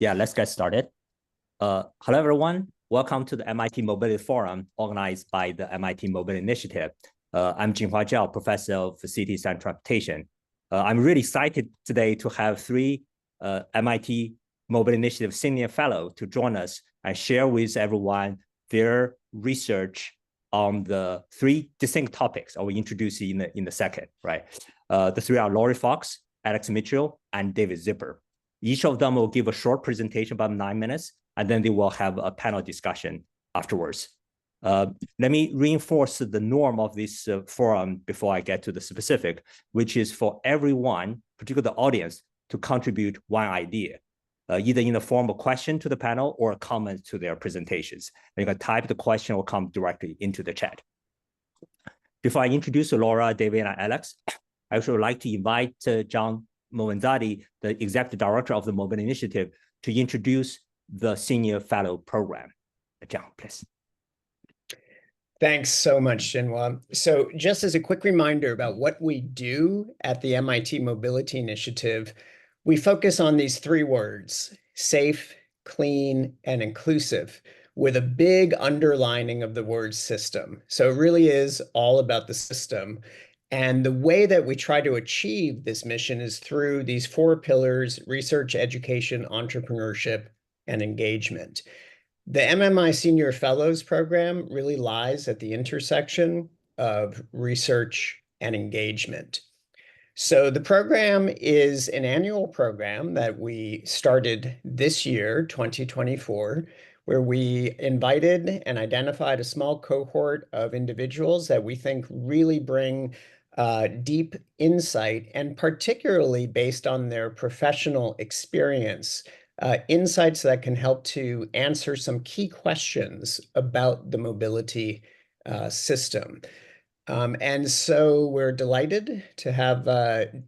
Yeah, let's get started. Hello, everyone. Welcome to the MIT Mobility Forum organized by the MIT Mobility Initiative. I'm Jinhua Zhao, Professor of Cities and Transportation. I'm really excited today to have three MIT Mobility Initiative Senior Fellows to join us and share with everyone their research on the three distinct topics I will introduce in the second, right? The three are Laurie Fox, Alex Mitchell, and David Zipper. Each of them will give a short presentation, about 9 minutes, and then they will have a panel discussion afterwards. Let me reinforce the norm of this forum before I get to the specific, which is for everyone, particularly the audience, to contribute one idea, either in the form of a question to the panel or a comment to their presentations. And you can type the question or come directly into the chat. Before I introduce Laura, David, and Alex, I also would like to invite John Moenzadi, the Executive Director of the Mobility Initiative, to introduce the Senior Fellow Program. John, please. Thanks so much, Jinhua. So just as a quick reminder about what we do at the MIT Mobility Initiative, we focus on these three words: safe, clean, and inclusive, with a big underlining of the word system. So it really is all about the system. And the way that we try to achieve this mission is through these four pillars: research, education, entrepreneurship, and engagement. The MMI Senior Fellows program really lies at the intersection of research and engagement. So the program is an annual program that we started this year, 2024, where we invited and identified a small cohort of individuals that we think really bring deep insight, and particularly based on their professional experience, insights that can help to answer some key questions about the mobility system. And so we're delighted to have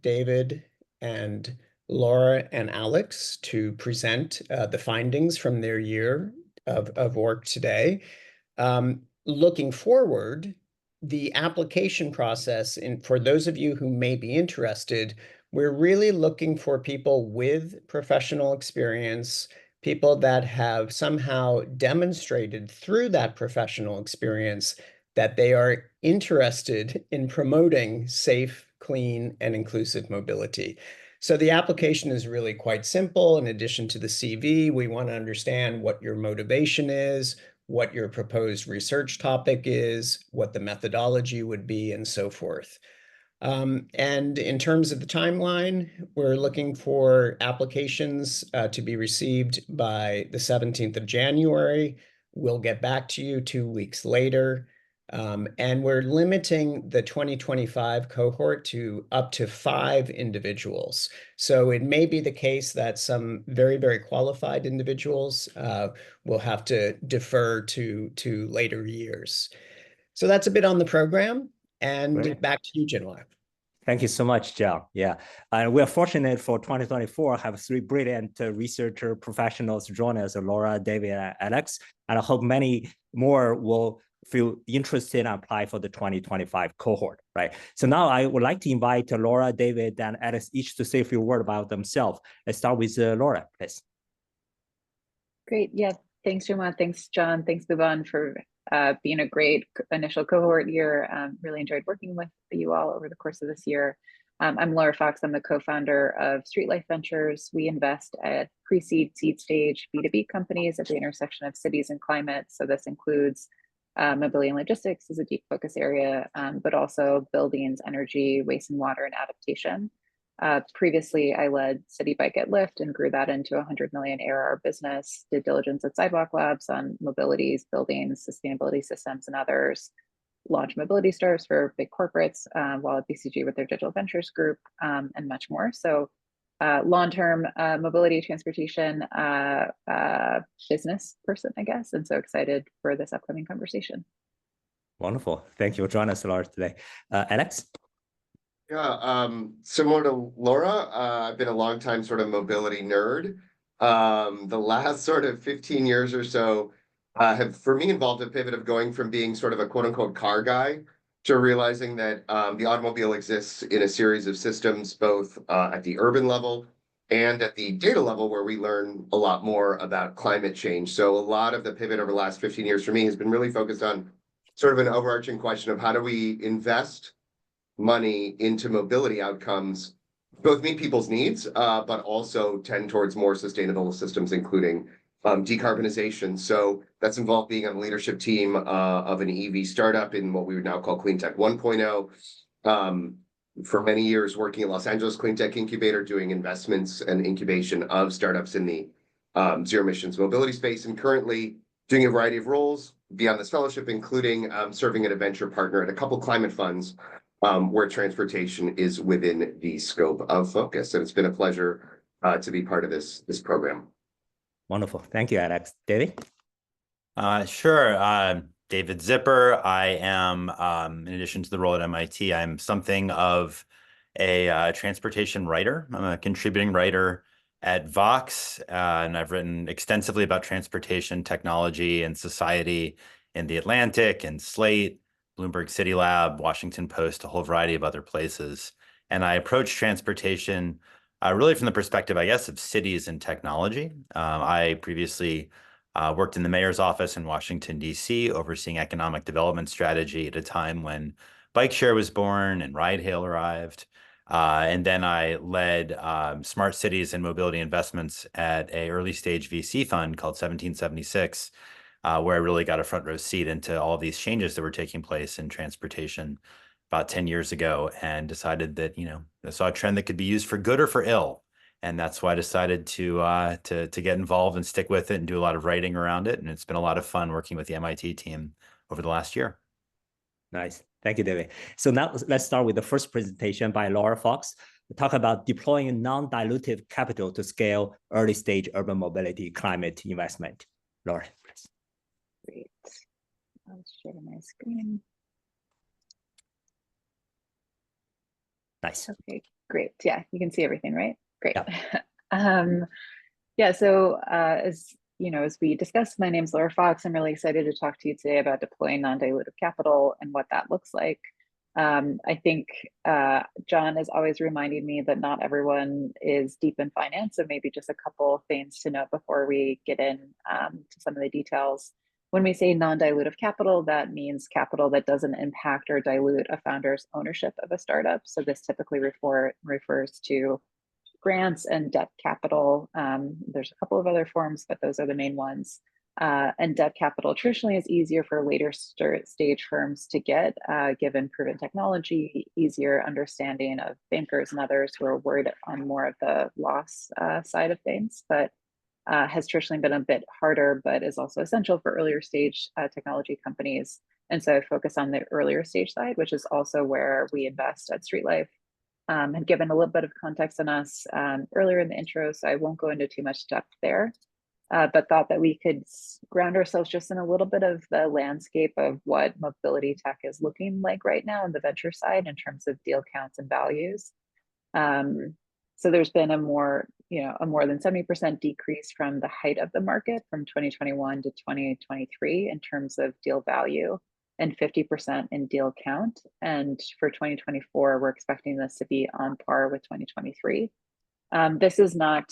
David and Laura and Alex to present the findings from their year of work today. Looking forward, the application process, and for those of you who may be interested, we're really looking for people with professional experience, people that have somehow demonstrated through that professional experience that they are interested in promoting safe, clean, and inclusive mobility. So the application is really quite simple. In addition to the CV, we want to understand what your motivation is, what your proposed research topic is, what the methodology would be, and so forth. And in terms of the timeline, we're looking for applications to be received by the 17th of January. We'll get back to you 2 weeks later. And we're limiting the 2025 cohort to up to 5 individuals. So it may be the case that some very, very qualified individuals will have to defer to later years. So that's a bit on the program. And back to you, Jinhua. Thank you so much, John. Yeah, and we're fortunate for 2024 have 3 brilliant researcher professionals join us: Laura, David, and Alex. And I hope many more will feel interested and apply for the 2025 cohort, right? So now I would like to invite Laura, David, and Alex each to say a few words about themselves. Let's start with Laura, please. Great. Yeah. Thanks, Jinhua. Thanks, John. Thanks, Bhuvan, for being a great initial cohort year. Really enjoyed working with you all over the course of this year. I'm Laura Fox. I'm the co-founder of Street Life Ventures. We invest at pre-seed, seed stage B2B companies at the intersection of cities and climate. So this includes mobility and logistics is a deep focus area, but also buildings, energy, waste and water, and adaptation. Previously, I led City Bike at Lyft and grew that into a $100 million ARR business, did diligence at Sidewalk Labs on mobilities, buildings, sustainability systems, and others, launched mobility startups for big corporates, while at BCG with their digital ventures group, and much more. So long-term mobility, transportation, business person, I guess. And so excited for this upcoming conversation. Wonderful. Thank you for joining us, Laura, today. Alex? Yeah, similar to Laura, I've been a long time sort of mobility nerd. The last sort of 15 years or so have, for me, involved a pivot of going from being sort of a quote unquote car guy to realizing that the automobile exists in a series of systems, both at the urban level and at the data level where we learn a lot more about climate change. So a lot of the pivot over the last 15 years for me has been really focused on sort of an overarching question of how do we invest money into mobility outcomes, both meet people's needs, but also tend towards more sustainable systems, including decarbonization. So that's involved being on the leadership team of an EV startup in what we would now call Clean Tech 1.0. For many years working at Los Angeles Clean Tech Incubator, doing investments and incubation of startups in the zero emissions mobility space, and currently doing a variety of roles beyond this fellowship, including serving as a venture partner at a couple climate funds where transportation is within the scope of focus. And it's been a pleasure to be part of this program. Wonderful. Thank you, Alex. David? Sure. David Zipper. I am, in addition to the role at MIT, I'm something of a transportation writer. I'm a contributing writer at Vox, and I've written extensively about transportation, technology, and society in The Atlantic and Slate, Bloomberg City Lab, Washington Post, a whole variety of other places. And I approach transportation really from the perspective, I guess, of cities and technology. I previously worked in the mayor's office in Washington, D.C., overseeing economic development strategy at a time when bike share was born and ride hail arrived. And then I led smart cities and mobility investments at an early stage VC fund called 1776, where I really got a front row seat into all these changes that were taking place in transportation about 10 years ago, and decided that, I saw a trend that could be used for good or for ill. And that's why I decided to get involved and stick with it and do a lot of writing around it. And it's been a lot of fun working with the MIT team over the last year. Nice. Thank you, David. So now let's start with the first presentation by Laura Fox to talk about deploying non-dilutive capital to scale early stage urban mobility climate investment. Laura, please. Great. I'll share my screen. Nice. Okay, great. Yeah, you can see everything, right? Great. Yeah. So as we discussed, my name's Laura Fox. I'm really excited to talk to you today about deploying non-dilutive capital and what that looks like. I think John is always reminding me that not everyone is deep in finance, so maybe just a couple of things to note before we get in to some of the details. When we say non-dilutive capital, that means capital that doesn't impact or dilute a founder's ownership of a startup. So this typically refers to grants and debt capital. There's a couple of other forms, but those are the main ones. And debt capital traditionally is easier for later stage firms to get, given proven technology, easier understanding of bankers and others who are worried on more of the loss side of things, but has traditionally been a bit harder, but is also essential for earlier stage technology companies. And so I focus on the earlier stage side, which is also where we invest at StreetLife. Had given a little bit of context on us earlier in the intro, so I won't go into too much depth there, but thought that we could ground ourselves just in a little bit of the landscape of what mobility tech is looking like right now on the venture side in terms of deal counts and values. So there's been a more than 70% decrease from the height of the market from 2021 to 2023 in terms of deal value, and 50% in deal count. And for 2024, we're expecting this to be on par with 2023. This is not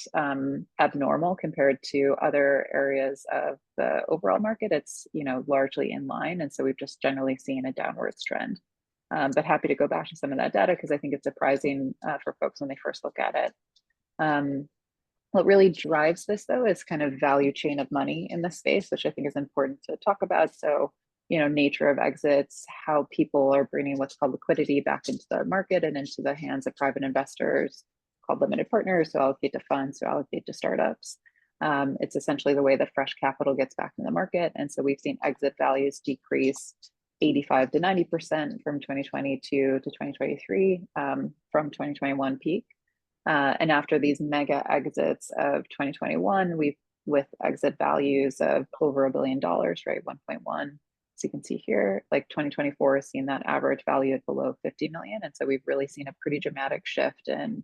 abnormal compared to other areas of the overall market. It's largely in line, and so we've just generally seen a downwards trend. But happy to go back to some of that data because I think it's surprising for folks when they first look at it. What really drives this, though, is kind of value chain of money in this space, which I think is important to talk about. So, nature of exits, how people are bringing what's called liquidity back into the market and into the hands of private investors called limited partners who allocate to funds, who allocate to startups. It's essentially the way that fresh capital gets back in the market. And so we've seen exit values decrease 85 to 90% from 2022 to 2023 from 2021 peak. And after these mega exits of 2021, with exit values of over $1 billion, right, 1.1. So you can see here, like 2024 has seen that average value at below 50 million. And so we've really seen a pretty dramatic shift in,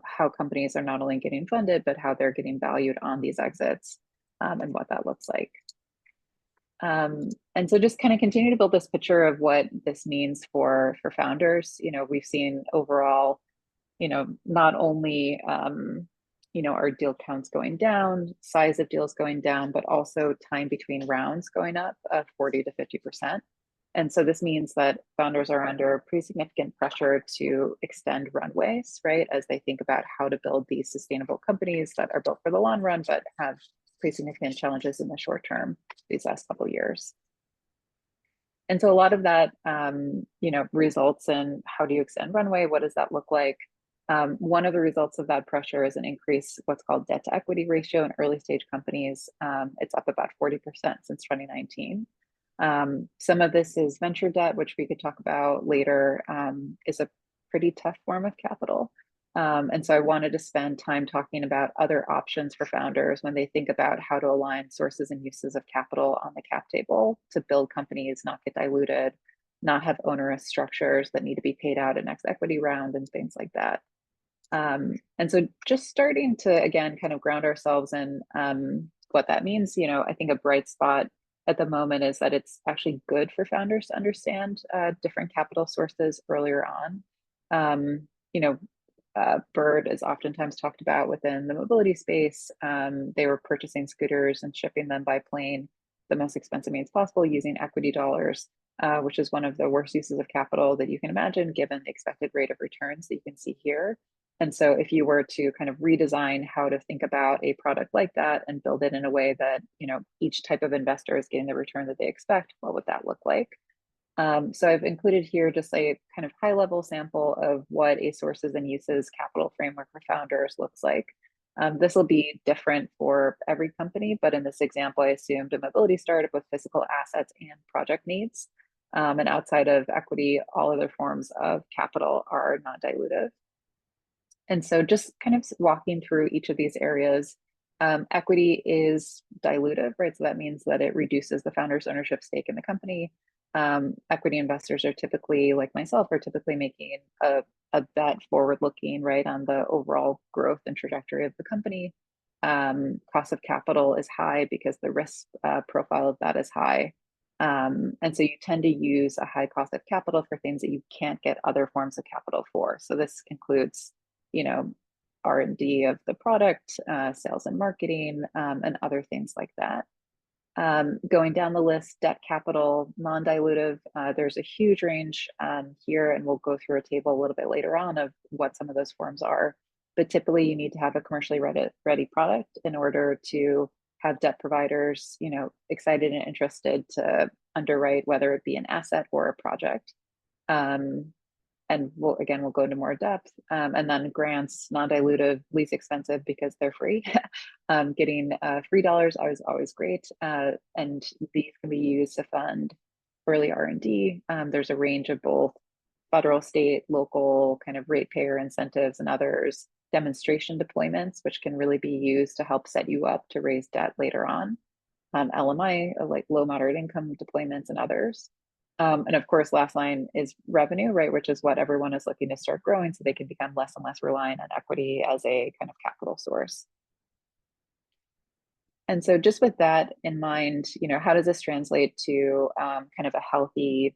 how companies are not only getting funded, but how they're getting valued on these exits and what that looks like. And so just kind of continue to build this picture of what this means for founders. We've seen overall, not only our deal counts going down, size of deals going down, but also time between rounds going up 40 to 50%. And so this means that founders are under pretty significant pressure to extend runways, right? As they think about how to build these sustainable companies that are built for the long run, but have pretty significant challenges in the short term these last couple of years. And so a lot of that, results in how do you extend runway? What does that look like? One of the results of that pressure is an increase, what's called debt to equity ratio in early stage companies. It's up about 40% since 2019. Some of this is venture debt, which we could talk about later, is a pretty tough form of capital. And so I wanted to spend time talking about other options for founders when they think about how to align sources and uses of capital on the cap table to build companies, not get diluted, not have onerous structures that need to be paid out in next equity round and things like that. And so just starting to, again, kind of ground ourselves in what that means, I think a bright spot at the moment is that it's actually good for founders to understand different capital sources earlier on. Bird is oftentimes talked about within the mobility space. They were purchasing scooters and shipping them by plane, the most expensive means possible, using equity dollars, which is one of the worst uses of capital that you can imagine, given the expected rate of returns that you can see here. And so if you were to kind of redesign how to think about a product like that and build it in a way that, each type of investor is getting the return that they expect, what would that look like? So I've included here just a kind of high level sample of what a sources and uses capital framework for founders looks like. This will be different for every company, but in this example, I assumed a mobility startup with physical assets and project needs. And outside of equity, all other forms of capital are non-dilutive. And so just kind of walking through each of these areas, equity is dilutive, right? So that means that it reduces the founder's ownership stake in the company. Equity investors are typically, like myself, are typically making a bet forward-looking, right, on the overall growth and trajectory of the company. Cost of capital is high because the risk profile of that is high. And so you tend to use a high cost of capital for things that you can't get other forms of capital for. So this includes, R&D of the product, sales and marketing, and other things like that. Going down the list, debt capital, non-dilutive, there's a huge range here, and we'll go through a table a little bit later on of what some of those forms are. But typically you need to have a commercially ready product in order to have debt providers, excited and interested to underwrite, whether it be an asset or a project. And we'll go into more depth. And then grants, non-dilutive, least expensive because they're free. Getting free dollars is always great. And these can be used to fund early R&D. There's a range of both federal, state, local kind of ratepayer incentives and others, demonstration deployments, which can really be used to help set you up to raise debt later on. LMI, like low moderate income deployments and others. And of course, last line is revenue, right, which is what everyone is looking to start growing so they can become less and less reliant on equity as a kind of capital source. And so just with that in mind, how does this translate to kind of a healthy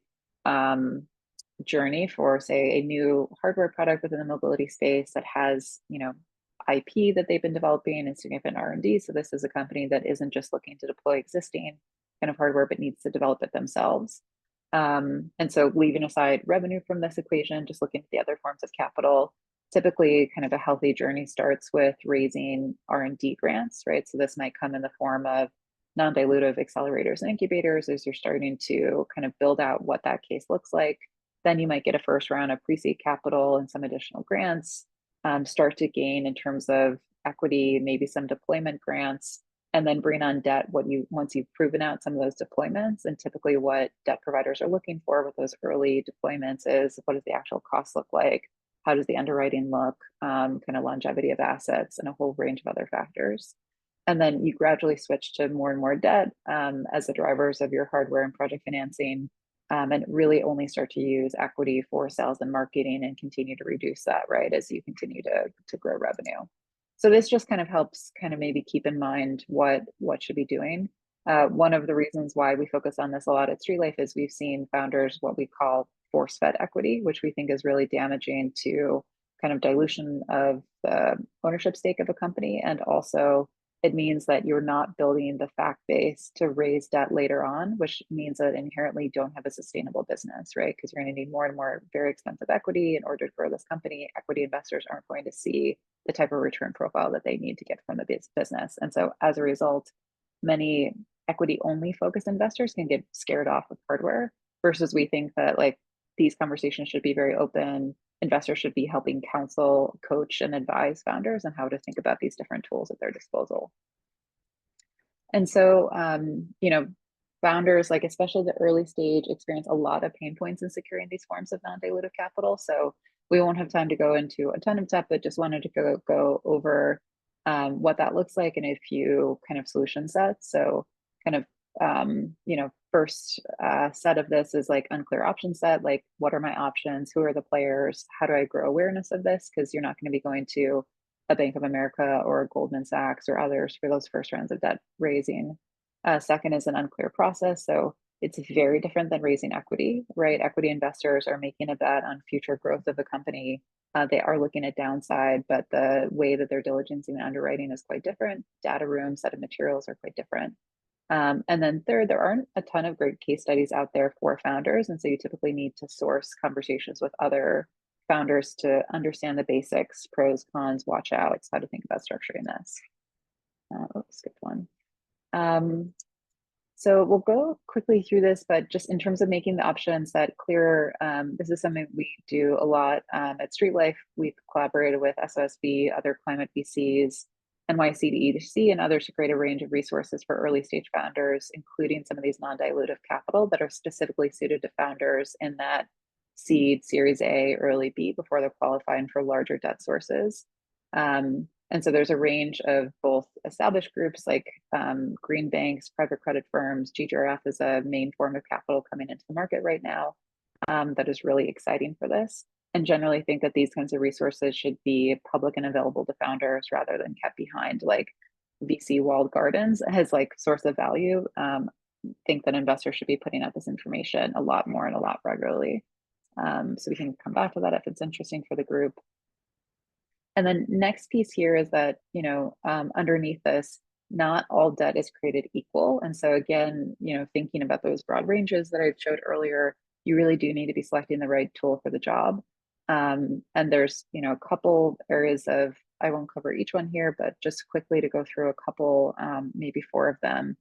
journey for, say, a new hardware product within the mobility space that has, IP that they've been developing and significant R&D. So this is a company that isn't just looking to deploy existing kind of hardware, but needs to develop it themselves. And so leaving aside revenue from this equation, just looking at the other forms of capital, typically kind of a healthy journey starts with raising R&D grants, right? So this might come in the form of non-dilutive accelerators and incubators as you're starting to kind of build out what that case looks like. Then you might get a first round of pre-seed capital and some additional grants, start to gain in terms of equity, maybe some deployment grants, and then bring on debt once you've proven out some of those deployments. And typically what debt providers are looking for with those early deployments is, what does the actual cost look like? How does the underwriting look? Kind of longevity of assets and a whole range of other factors. And then you gradually switch to more and more debt as the drivers of your hardware and project financing, and really only start to use equity for sales and marketing and continue to reduce that, right, as you continue to grow revenue. So this just kind of helps kind of maybe keep in mind what should be doing. One of the reasons why we focus on this a lot at Street Life is we've seen founders what we call force-fed equity, which we think is really damaging to kind of dilution of the ownership stake of a company. And also it means that you're not building the fact base to raise debt later on, which means that inherently you don't have a sustainable business, right? Because you're going to need more and more very expensive equity in order to grow this company. Equity investors aren't going to see the type of return profile that they need to get from the business. And so as a result, many equity only focused investors can get scared off with hardware, versus we think that like these conversations should be very open. Investors should be helping counsel, coach, and advise founders on how to think about these different tools at their disposal. And so, you know, founders, like especially the early stage, experience a lot of pain points in securing these forms of non-dilutive capital. So we won't have time to go into a ton of depth, but just wanted to go over what that looks like in a few kind of solution sets. So kind of, you know, first set of this is like unclear option set, like what are my options? Who are the players? How do I grow awareness of this? Because you're not going to be going to a Bank of America or a Goldman Sachs or others for those first rounds of debt raising. Second is an unclear process. So it's very different than raising equity, right? Equity investors are making a bet on future growth of the company. They are looking at downside, but the way that they're diligencing and underwriting is quite different. Data room, set of materials are quite different. And then third, there aren't a ton of great case studies out there for founders. And so you typically need to source conversations with other founders to understand the basics, pros, cons, watch outs, how to think about structuring this. Skipped one. So we'll go quickly through this, but just in terms of making the option set clearer, this is something we do a lot at Street Life. We've collaborated with SOSV, other climate VCs, NYC, and others to create a range of resources for early stage founders, including some of these non-dilutive capital that are specifically suited to founders in that seed, Series A, early B before they're qualifying for larger debt sources. And so there's a range of both established groups like green banks, private credit firms. GGRF is a main form of capital coming into the market right now that is really exciting for this. And generally think that these kinds of resources should be public and available to founders rather than kept behind like VC walled gardens as like source of value. Think that investors should be putting out this information a lot more and a lot regularly. So we can come back to that if it's interesting for the group. And then next piece here is that, you know, underneath this, not all debt is created equal. And so again, you know, thinking about those broad ranges that I showed earlier, you really do need to be selecting the right tool for the job. And there's, you know, a couple areas of, I won't cover each one here, but just quickly to go through a couple, maybe 4 of them.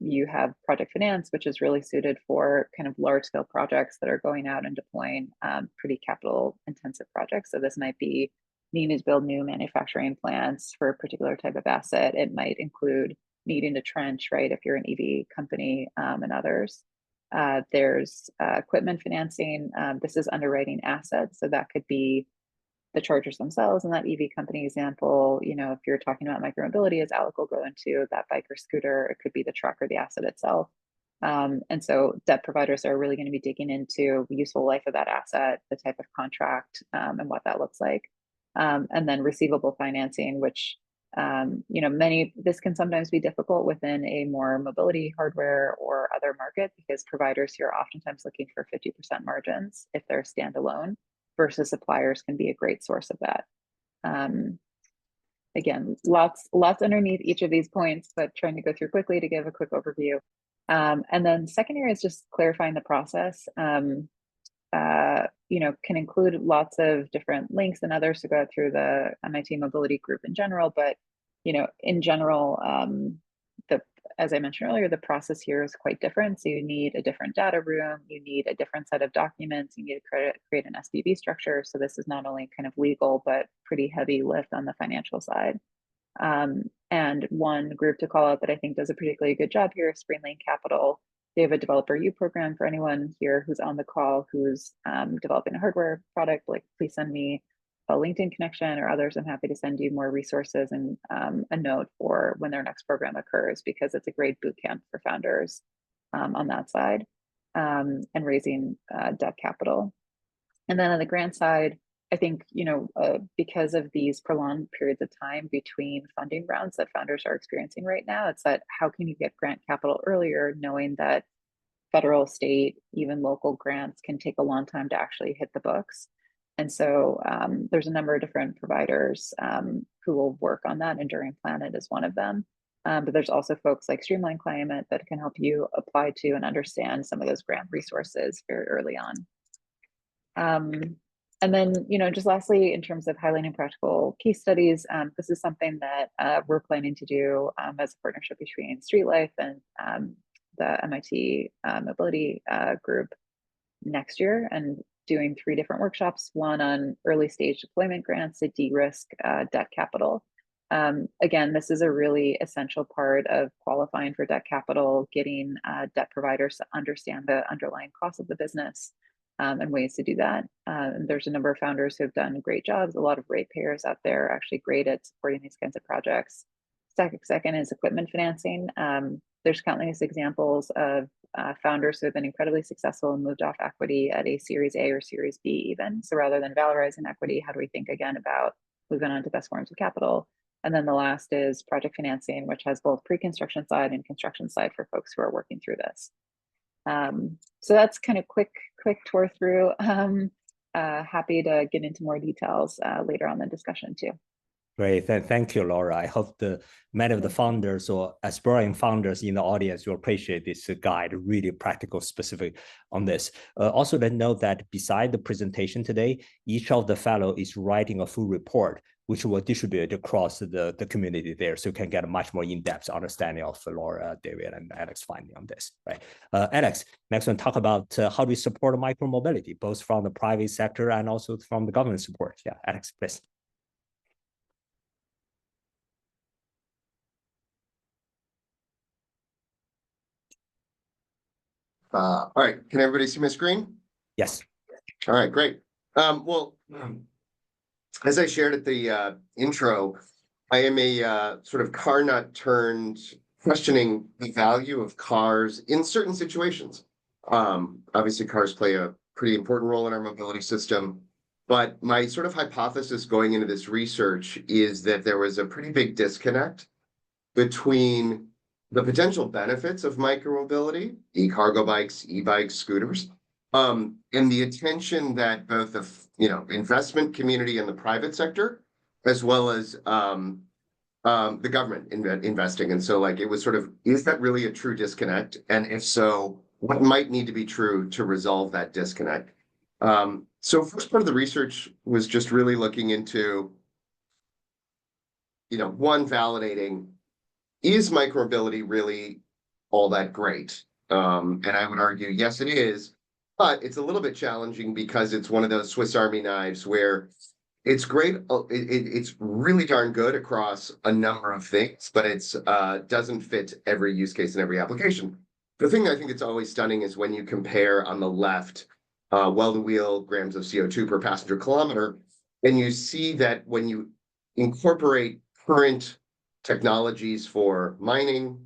You have project finance, which is really suited for kind of large scale projects that are going out and deploying pretty capital intensive projects. So this might be needing to build new manufacturing plants for a particular type of asset. It might include needing to trench, right, if you're an EV company and others. There's equipment financing. This is underwriting assets. So that could be the chargers themselves in that EV company example. You know, if you're talking about micromobility, as Alec will go into, that bike or scooter, it could be the truck or the asset itself. And so debt providers are really going to be digging into the useful life of that asset, the type of contract, and what that looks like. And then receivable financing, which, you know, this can sometimes be difficult within a more mobility hardware or other market because providers here are oftentimes looking for 50% margins if they're standalone, versus suppliers can be a great source of that. Again, lots underneath each of these points, but trying to go through quickly to give a quick overview. And then second area is just clarifying the process. You know, can include lots of different links and others to go through the MIT Mobility group in general, but, you know, in general, as I mentioned earlier, the process here is quite different. So you need a different data room, you need a different set of documents, you need to create an SPV structure. So this is not only kind of legal, but pretty heavy lift on the financial side. And one group to call out that I think does a particularly good job here is Springlane Capital. They have a developer U program. For anyone here who's on the call who's developing a hardware product, like please send me a LinkedIn connection or others. I'm happy to send you more resources and a note for when their next program occurs, because it's a great boot camp for founders on that side and raising debt capital. And then on the grant side, I think, you know, because of these prolonged periods of time between funding rounds that founders are experiencing right now, it's that how can you get grant capital earlier, knowing that federal, state, even local grants can take a long time to actually hit the books. And so there's a number of different providers who will work on that. Enduring Planet is one of them. But there's also folks like Streamline Climate that can help you apply to and understand some of those grant resources very early on. And then, just lastly, in terms of highlighting practical case studies, this is something that we're planning to do as a partnership between Street Life and the MIT Mobility group next year, and doing 3 different workshops, one on early stage deployment grants to de-risk debt capital. Again, this is a really essential part of qualifying for debt capital, getting debt providers to understand the underlying cost of the business and ways to do that. There's a number of founders who have done great jobs. A lot of ratepayers out there are actually great at supporting these kinds of projects. Second is equipment financing. There's countless examples of founders who have been incredibly successful and moved off equity at a Series A or Series B even. So rather than valorizing equity, how do we think again about moving on to best forms of capital? And then the last is project financing, which has both pre-construction side and construction side for folks who are working through this. So that's kind of quick tour through. Happy to get into more details later on in the discussion too. Great, thank you, Laura. I hope many of the founders or aspiring founders in the audience will appreciate this guide, really practical, specific on this. Also, then note that beside the presentation today, each of the fellow is writing a full report, which will distribute across the community there, so you can get a much more in-depth understanding of Laura, David, and Alex finding on this, right? Alex, next one, talk about how do we support micromobility, both from the private sector and also from the government support. Yeah, Alex, please. All right, can everybody see my screen? Yes. All right, great. Well, as I shared at the intro, I am a sort of car nut turned questioning the value of cars in certain situations. Obviously, cars play a pretty important role in our mobility system, but my sort of hypothesis going into this research is that there was a pretty big disconnect between the potential benefits of micromobility, e-cargo bikes, e-bikes, scooters, and the attention that both the investment community and the private sector, as well as the government investing. And so it was sort of, is that really a true disconnect? And if so, what might need to be true to resolve that disconnect? So first part of the research was just really looking into, one, validating, is micromobility really all that great? And I would argue, yes, it is, but it's a little bit challenging because it's one of those Swiss Army knives where it's great. It's really darn good across a number of things, but it's doesn't fit every use case and every application. The thing I think that's always stunning is when you compare on the left, well-to-wheel grams of CO2 per passenger kilometer, and you see that when you incorporate current technologies for mining,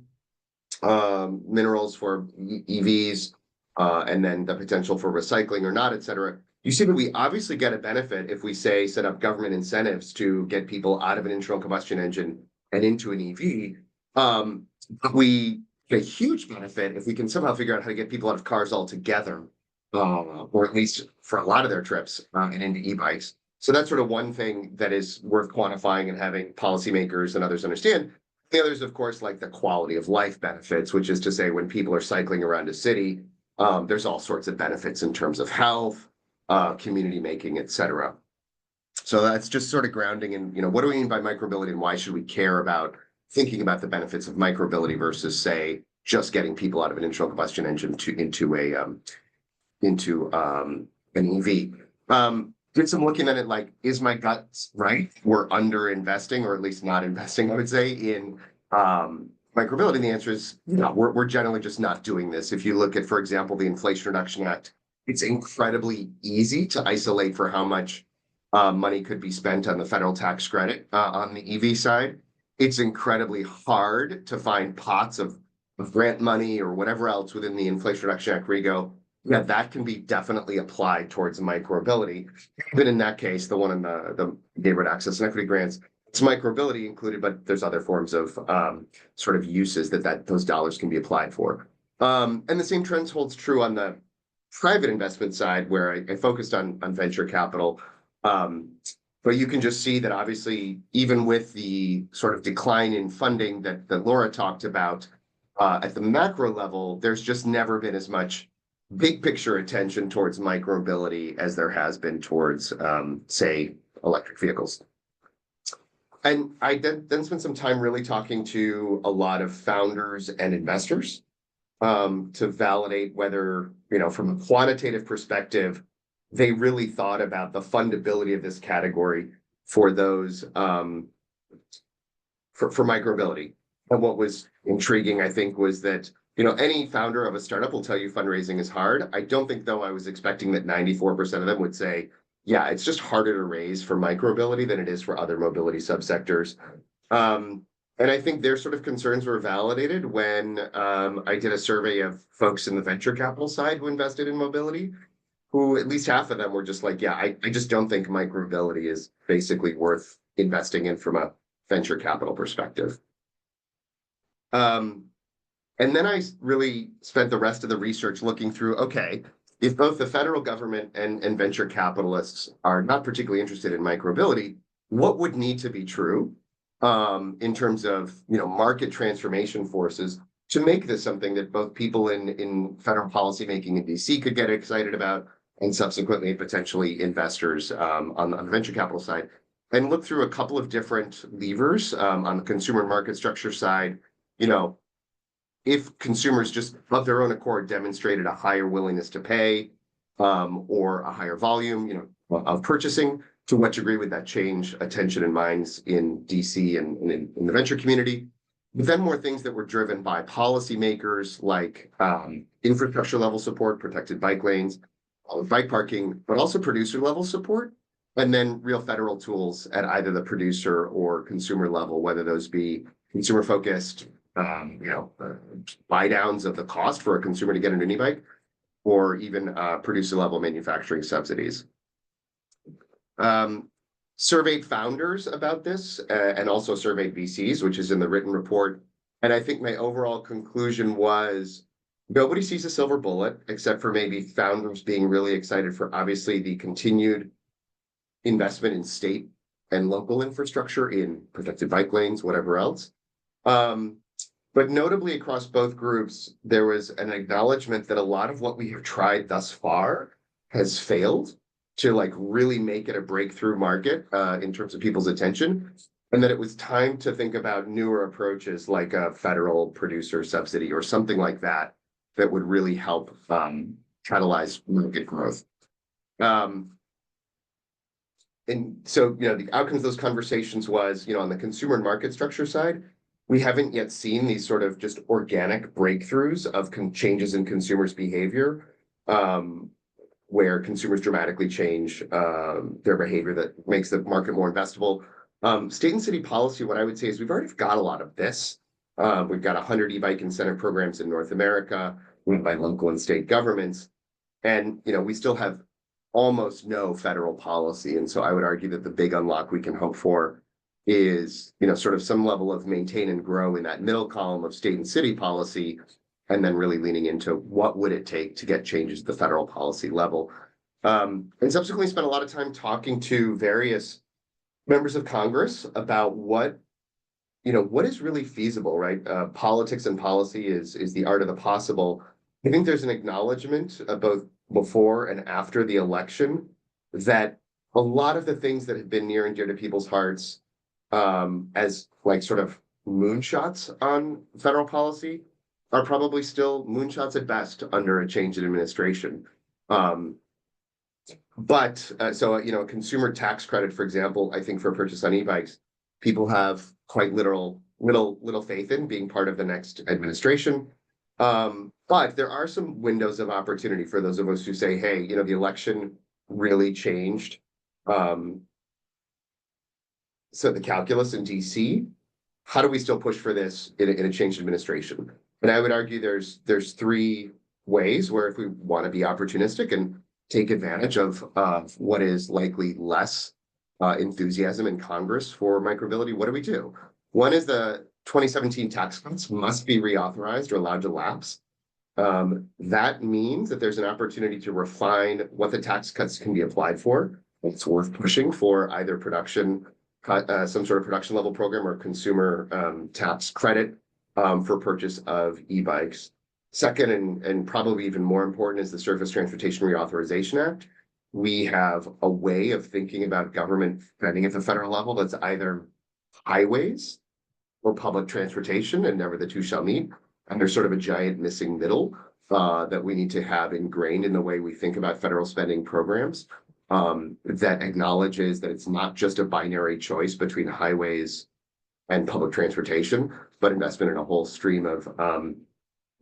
minerals for EVs, and then the potential for recycling or not, et cetera, you see that we obviously get a benefit if we say set up government incentives to get people out of an internal combustion engine and into an EV. But we get a huge benefit if we can somehow figure out how to get people out of cars altogether, or at least for a lot of their trips and into e-bikes. So that's sort of one thing that is worth quantifying and having policymakers and others understand. The others, of course, like the quality of life benefits, which is to say when people are cycling around a city, there's all sorts of benefits in terms of health, community making, et cetera. So that's just sort of grounding in, what do we mean by micromobility and why should we care about thinking about the benefits of micromobility versus, say, just getting people out of an internal combustion engine into an EV. Did some looking at it like, is my gut right? We're under investing, or at least not investing, I would say, in micromobility. And the answer is no, we're generally just not doing this. If you look at, for example, the Inflation Reduction Act, it's incredibly easy to isolate for how much money could be spent on the federal tax credit on the EV side. It's incredibly hard to find pots of grant money or whatever else within the Inflation Reduction Act where you go, yeah, that can be definitely applied towards micromobility. Even in that case, the one in the neighborhood access and equity grants, it's micromobility included, but there's other forms of sort of uses that those dollars can be applied for. And the same trends holds true on the private investment side, where I focused on venture capital. But you can just see that obviously, even with the sort of decline in funding that Laura talked about, at the macro level, there's just never been as much big picture attention towards micromobility as there has been towards, say, electric vehicles. And I then spent some time really talking to a lot of founders and investors to validate whether, from a quantitative perspective, they really thought about the fundability of this category for those for micromobility. And what was intriguing, I think, was that any founder of a startup will tell you fundraising is hard. I don't think, though, I was expecting that 94% of them would say, yeah, it's just harder to raise for micromobility than it is for other mobility subsectors. And I think their sort of concerns were validated when I did a survey of folks in the venture capital side who invested in mobility, who at least half of them were just like, yeah, I just don't think micromobility is basically worth investing in from a venture capital perspective. And then I really spent the rest of the research looking through, okay, if both the federal government and venture capitalists are not particularly interested in micromobility, what would need to be true in terms of market transformation forces to make this something that both people in federal policymaking in DC could get excited about, and subsequently potentially investors on the venture capital side, and look through a couple of different levers on the consumer market structure side. If consumers just of their own accord demonstrated a higher willingness to pay or a higher volume of purchasing, to what degree would that change attention and minds in DC and in the venture community? But then more things that were driven by policymakers, like infrastructure level support, protected bike lanes, bike parking, but also producer level support, and then real federal tools at either the producer or consumer level, whether those be consumer focused, buy downs of the cost for a consumer to get an e-bike, or even producer level manufacturing subsidies. Surveyed founders about this and also surveyed VCs, which is in the written report. And I think my overall conclusion was nobody sees a silver bullet except for maybe founders being really excited for obviously the continued investment in state and local infrastructure in protected bike lanes, whatever else. But notably across both groups, there was an acknowledgement that a lot of what we have tried thus far has failed to really make it a breakthrough market in terms of people's attention, and that it was time to think about newer approaches like a federal producer subsidy or something like that that would really help catalyze market growth. And so, the outcomes of those conversations was, on the consumer and market structure side, we haven't yet seen these sort of just organic breakthroughs of changes in consumers' behavior, where consumers dramatically change their behavior that makes the market more investable. State and city policy, what I would say is we've already got a lot of this. We've got 100 e-bike incentive programs in North America, run by local and state governments. And, we still have almost no federal policy. And so I would argue that the big unlock we can hope for is, sort of some level of maintain and grow in that middle column of state and city policy, and then really leaning into what would it take to get changes at the federal policy level. And subsequently spent a lot of time talking to various members of Congress about what is really feasible, right? Politics and policy is the art of the possible. I think there's an acknowledgement both before and after the election that a lot of the things that have been near and dear to people's hearts as sort of moonshots on federal policy are probably still moonshots at best under a change in administration. But a consumer tax credit, for example, I think for purchase on e-bikes, people have quite little faith in being part of the next administration. But there are some windows of opportunity for those of us who say, hey, the election really changed. So the calculus in DC, how do we still push for this in a changed administration? And I would argue there's three ways where if we want to be opportunistic and take advantage of what is likely less enthusiasm in Congress for micromobility, what do we do? One is the 2017 tax cuts must be reauthorized or allowed to lapse. That means that there's an opportunity to refine what the tax cuts can be applied for. it's worth pushing for either production, some sort of production level program or consumer tax credit for purchase of e-bikes. Second, and probably even more important, is the Surface Transportation Reauthorization Act. We have a way of thinking about government spending at the federal level that's either highways or public transportation, and never the two shall meet. And there's sort of a giant missing middle that we need to have ingrained in the way we think about federal spending programs, that acknowledges that it's not just a binary choice between highways and public transportation, but investment in a whole stream of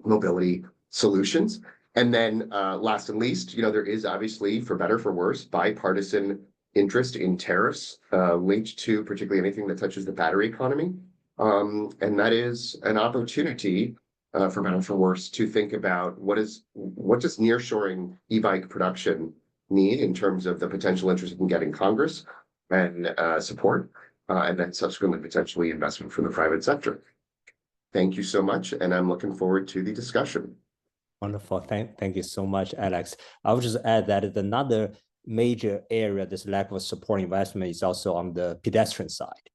mobility solutions. And then last and least, there is obviously, for better for worse, bipartisan interest in tariffs linked to particularly anything that touches the battery economy. And that is an opportunity, for better for worse, to think about what does nearshoring e-bike production need in terms of the potential interest it can get in Congress and support, and then subsequently potentially investment from the private sector. Thank you so much, and I'm looking forward to the discussion. Wonderful. Thank you so much, Alex. I would just add that another major area, this lack of support investment, is also on the pedestrian side.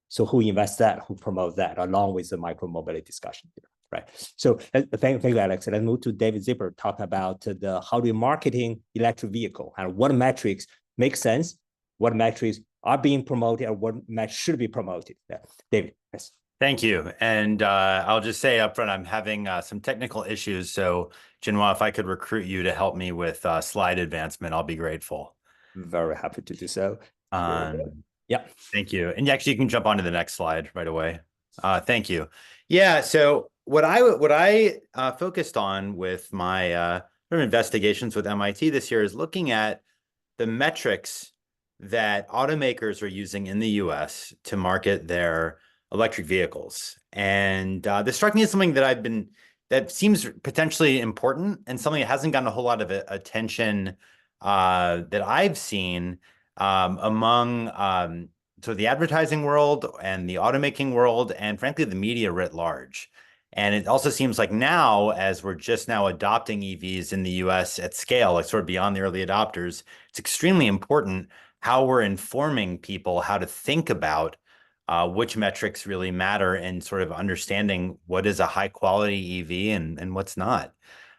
So who invests that, who promotes that, along with the micromobility discussion here, right? So thank you, Alex. Let's move to David Zipper, talk about how do you marketing electric vehicle and what metrics make sense, what metrics are being promoted, or what metrics should be promoted. Yeah. David, yes. Thank you. And I'll just say up front, I'm having some technical issues. So Jinhua, if I could recruit you to help me with slide advancement, I'll be grateful. Very happy to do so. Yeah. Thank you. And actually, you can jump onto the next slide right away. Thank you. Yeah. So what I focused on with my investigations with MIT this year is looking at the metrics that automakers are using in the US to market their electric vehicles. And this struck me as something that seems potentially important and something that hasn't gotten a whole lot of attention that I've seen among sort of the advertising world and the automaking world, and frankly, the media writ large. And it also seems like now, as we're just now adopting EVs in the US at scale, like sort of beyond the early adopters, it's extremely important how we're informing people how to think about which metrics really matter, and sort of understanding what is a high quality EV and what's not.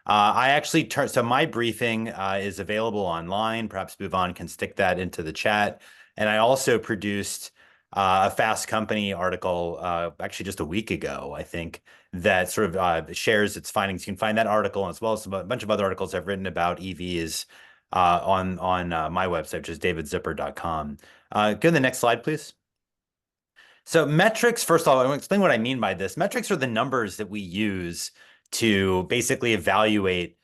I actually so my briefing is available online. Perhaps Bhuvan can stick that into the chat. And I also produced a Fast Company article actually just a week ago, I think, that sort of shares its findings. You can find that article, as well as a bunch of other articles I've written about EVs on my website, which is davidzipper.com. Go to the next slide, please. So metrics, first of all, I want to explain what I mean by this. Metrics are the numbers that we use to basically evaluate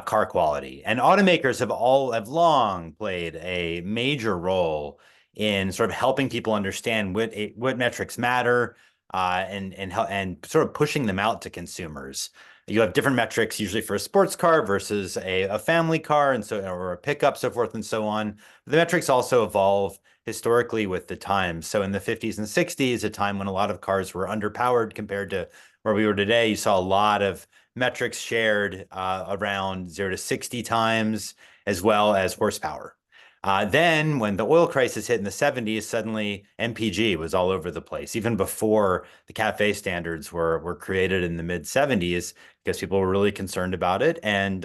car quality. And automakers have long played a major role in sort of helping people understand what metrics matter, and sort of pushing them out to consumers. You have different metrics, usually for a sports car versus a family car, or a pickup, so forth and so on. The metrics also evolve historically with the times. So in the 50s and 60s, a time when a lot of cars were underpowered compared to where we were today, you saw a lot of metrics shared around 0 to 60 times, as well as horsepower. Then when the oil crisis hit in the 70s, suddenly MPG was all over the place, even before the CAFE standards were created in the mid 70s, because people were really concerned about it, and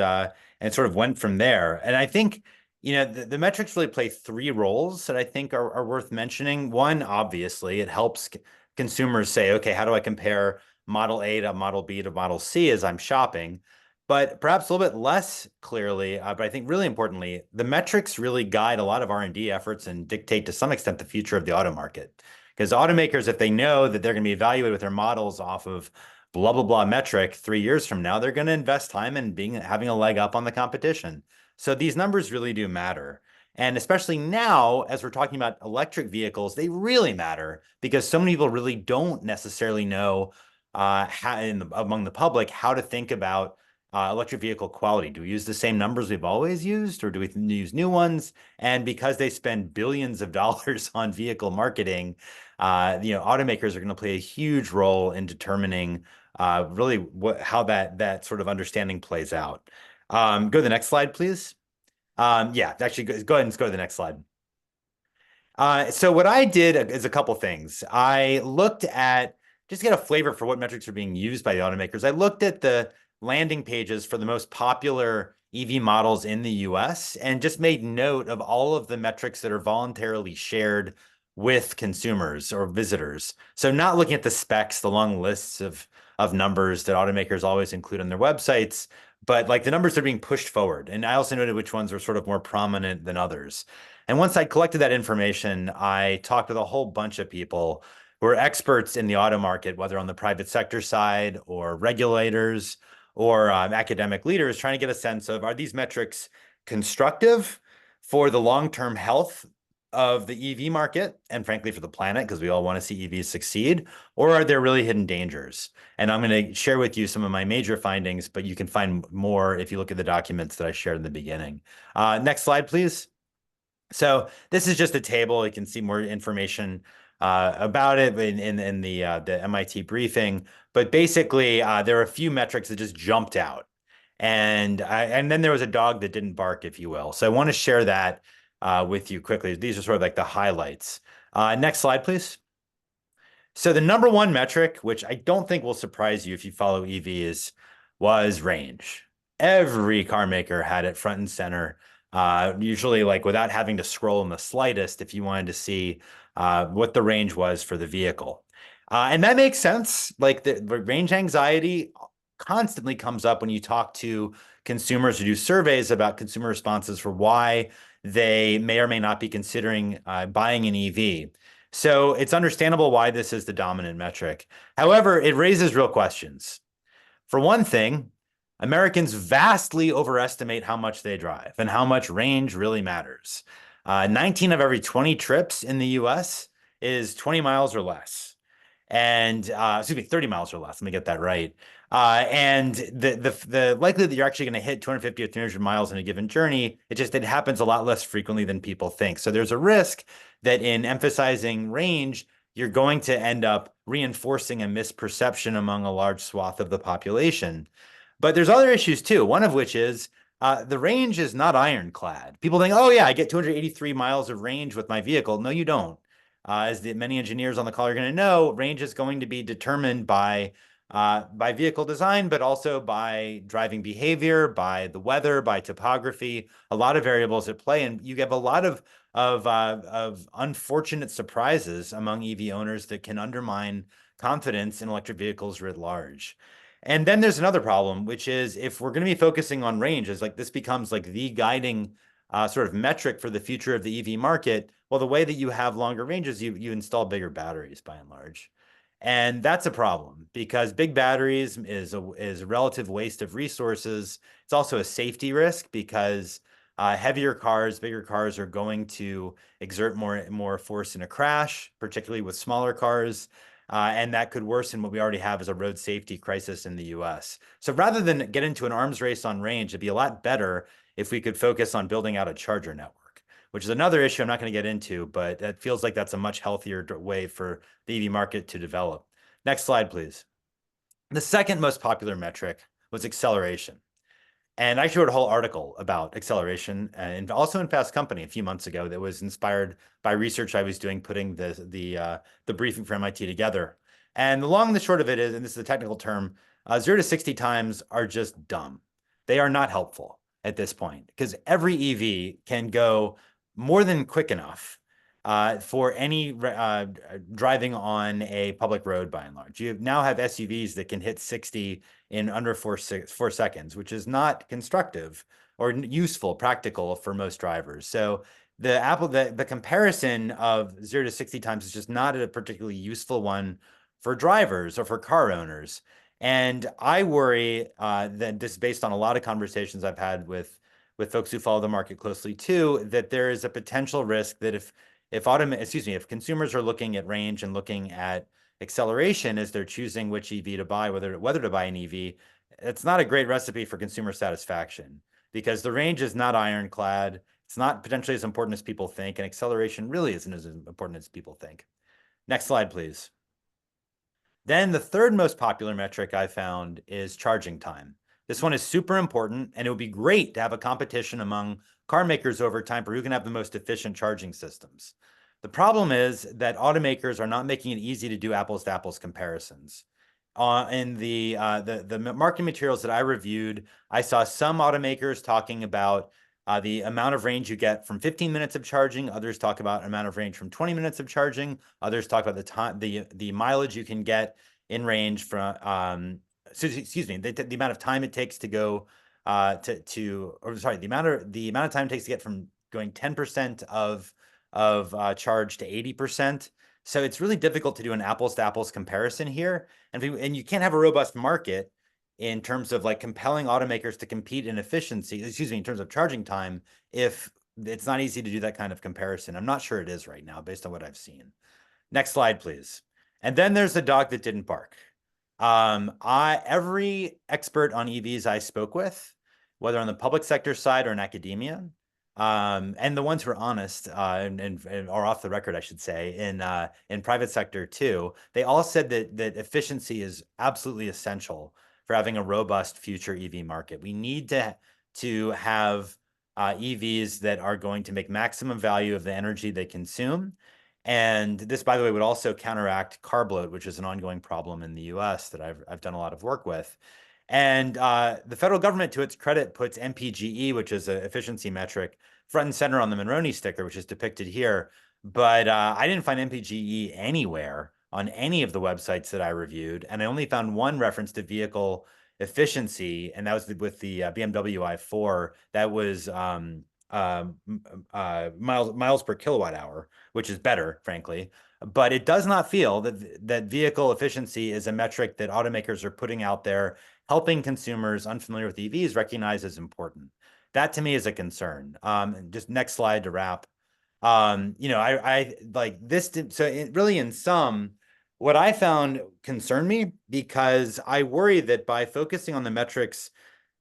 sort of went from there. And I think, the metrics really play three roles that I think are worth mentioning. One, obviously, it helps consumers say, okay, how do I compare Model A to Model B to Model C as I'm shopping? But perhaps a little bit less clearly, but I think really importantly, the metrics really guide a lot of R&D efforts and dictate to some extent the future of the auto market. Because automakers, if they know that they're going to be evaluated with their models off of blah, blah, blah metric 3 years from now, they're going to invest time in having a leg up on the competition. So these numbers really do matter. And especially now, as we're talking about electric vehicles, they really matter, because so many people really don't necessarily know among the public how to think about electric vehicle quality. Do we use the same numbers we've always used, or do we use new ones? And because they spend billions of dollars on vehicle marketing, automakers are going to play a huge role in determining really how that sort of understanding plays out. Go to the next slide, please. Yeah, actually, go ahead and go to the next slide. So what I did is a couple things. I looked at, just to get a flavor for what metrics are being used by the automakers, I looked at the landing pages for the most popular EV models in the US and just made note of all of the metrics that are voluntarily shared with consumers or visitors. So not looking at the specs, the long lists of numbers that automakers always include on their websites, but like the numbers that are being pushed forward. And I also noted which ones were sort of more prominent than others. And once I collected that information, I talked with a whole bunch of people who are experts in the auto market, whether on the private sector side or regulators or academic leaders, trying to get a sense of, are these metrics constructive for the long-term health of the EV market and frankly for the planet, because we all want to see EVs succeed, or are there really hidden dangers? And I'm going to share with you some of my major findings, but you can find more if you look at the documents that I shared in the beginning. Next slide, please. So this is just a table. You can see more information about it in the MIT briefing. But basically, there are a few metrics that just jumped out. And then there was a dog that didn't bark, if you will. So I want to share that with you quickly. These are sort of like the highlights. Next slide, please. So the number one metric, which I don't think will surprise you if you follow EVs, was range. Every car maker had it front and center. Usually like without having to scroll in the slightest if you wanted to see what the range was for the vehicle. And that makes sense. Like the range anxiety constantly comes up when you talk to consumers who do surveys about consumer responses for why they may or may not be considering buying an EV. So it's understandable why this is the dominant metric. However, it raises real questions. For one thing, Americans vastly overestimate how much they drive and how much range really matters. 19 of every 20 trips in the US is 20 miles or less. And, 30 miles or less, let me get that right. And the likelihood that you're actually going to hit 250 or 300 miles in a given journey, it happens a lot less frequently than people think. So there's a risk that in emphasizing range, you're going to end up reinforcing a misperception among a large swath of the population. But there's other issues too, one of which is the range is not ironclad. People think, oh yeah, I get 283 miles of range with my vehicle. No, you don't. As many engineers on the call are going to know, range is going to be determined by vehicle design, but also by driving behavior, by the weather, by topography, a lot of variables at play. And you have a lot of unfortunate surprises among EV owners that can undermine confidence in electric vehicles writ large. And then there's another problem, which is if we're going to be focusing on range, as like this becomes like the guiding sort of metric for the future of the EV market, well, the way that you have longer ranges, you install bigger batteries by and large. And that's a problem because big batteries is a relative waste of resources. It's also a safety risk because heavier cars, bigger cars are going to exert more force in a crash, particularly with smaller cars. And that could worsen what we already have as a road safety crisis in the US. So rather than get into an arms race on range, it'd be a lot better if we could focus on building out a charger network, which is another issue I'm not going to get into, but it feels like that's a much healthier way for the EV market to develop. Next slide, please. The second most popular metric was acceleration. And I wrote a whole article about acceleration and also in Fast Company a few months ago that was inspired by research I was doing putting the briefing for MIT together. And the long and the short of it is, and this is a technical term, 0 to 60 times are just dumb. They are not helpful at this point because every EV can go more than quick enough for any driving on a public road by and large. You now have SUVs that can hit 60 in under 4 seconds, which is not constructive or useful, practical for most drivers. So the comparison of 0 to 60 times is just not a particularly useful one for drivers or for car owners. And I worry that this is based on a lot of conversations I've had with folks who follow the market closely too, that there is a potential risk that if consumers are looking at range and looking at acceleration as they're choosing which EV to buy, whether to buy an EV, it's not a great recipe for consumer satisfaction because the range is not ironclad. It's not potentially as important as people think, and acceleration really isn't as important as people think. Next slide, please. Then the third most popular metric I found is charging time. This one is super important, and it would be great to have a competition among car makers over time for who can have the most efficient charging systems. The problem is that automakers are not making it easy to do apples to apples comparisons. In the marketing materials that I reviewed, I saw some automakers talking about the amount of range you get from 15 minutes of charging. Others talk about amount of range from 20 minutes of charging. Others talk about the time, the mileage you can get in range from, excuse me, the amount of time it takes to go the amount of time it takes to get from going 10% of charge to 80%. So it's really difficult to do an apples to apples comparison here. And you can't have a robust market in terms of like compelling automakers to compete in efficiency, excuse me, in terms of charging time, if it's not easy to do that kind of comparison. I'm not sure it is right now based on what I've seen. Next slide, please. And then there's the dog that didn't bark. Every expert on EVs I spoke with, whether on the public sector side or in academia, and the ones who are honest and are off the record, I should say, in private sector too, they all said that efficiency is absolutely essential for having a robust future EV market. We need to have EVs that are going to make maximum value of the energy they consume. And this, by the way, would also counteract car bloat, which is an ongoing problem in the US that I've done a lot of work with. And the federal government, to its credit, puts MPGE, which is an efficiency metric, front and center on the Monroney sticker, which is depicted here. But I didn't find MPGE anywhere on any of the websites that I reviewed. And I only found one reference to vehicle efficiency, and that was with the BMW i4. That was miles per kilowatt hour, which is better, frankly. But it does not feel that vehicle efficiency is a metric that automakers are putting out there, helping consumers unfamiliar with EVs recognize as important. That to me is a concern. Just next slide to wrap. I like this. So really, in sum, what I found concerned me, because I worry that by focusing on the metrics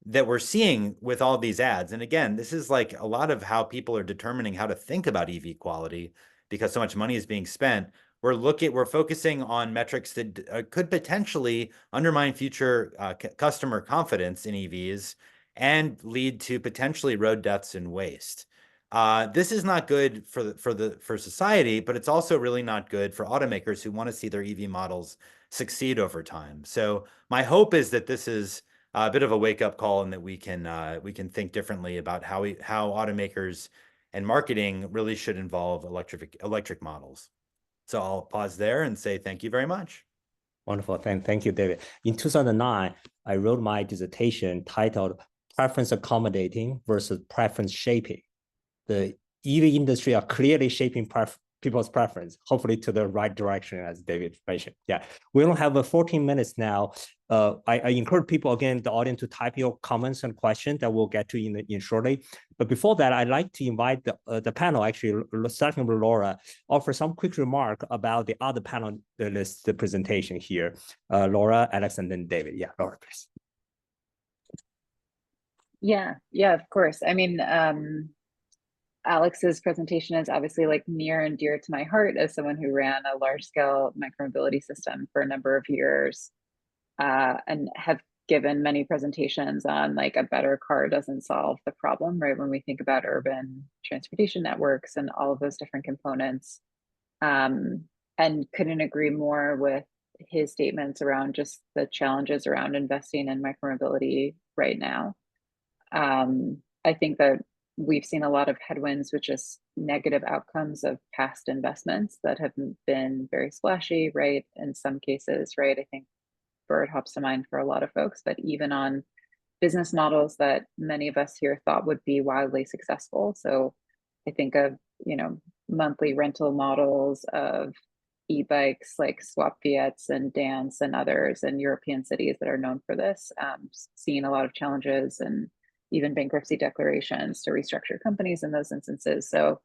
that we're seeing with all these ads, and again, this is like a lot of how people are determining how to think about EV quality, because so much money is being spent. We're focusing on metrics that could potentially undermine future customer confidence in EVs and lead to potentially road deaths and waste. This is not good for society, but it's also really not good for automakers who want to see their EV models succeed over time. So my hope is that this is a bit of a wake-up call, and that we can think differently about how automakers and marketing really should involve electric models. So I'll pause there and say thank you very much. Wonderful. Thank you, David. In 2009, I wrote my dissertation titled Preference Accommodating versus Preference Shaping. The EV industry are clearly shaping people's preference, hopefully to the right direction, as David mentioned. Yeah, we don't have 14 minutes now. I encourage people, again, the audience, to type your comments and questions that we'll get to in shortly. But before that, I'd like to invite the panel, actually, starting with Laura, offer some quick remark about the other panelists' the presentation here. Laura, Alex, and then David. Yeah, Laura, please. Yeah, of course. I mean, Alex's presentation is obviously like near and dear to my heart as someone who ran a large-scale micromobility system for a number of years, and have given many presentations on like a better car doesn't solve the problem, right? When we think about urban transportation networks and all of those different components, and couldn't agree more with his statements around just the challenges around investing in micromobility right now. I think that we've seen a lot of headwinds, which is negative outcomes of past investments that have been very splashy, right? In some cases, right? I think Bird hops to mind for a lot of folks, but even on business models that many of us here thought would be wildly successful. So I think of, monthly rental models of e-bikes like Swap Fiats and Dance and others in European cities that are known for this, seeing a lot of challenges and even bankruptcy declarations to restructure companies in those instances. So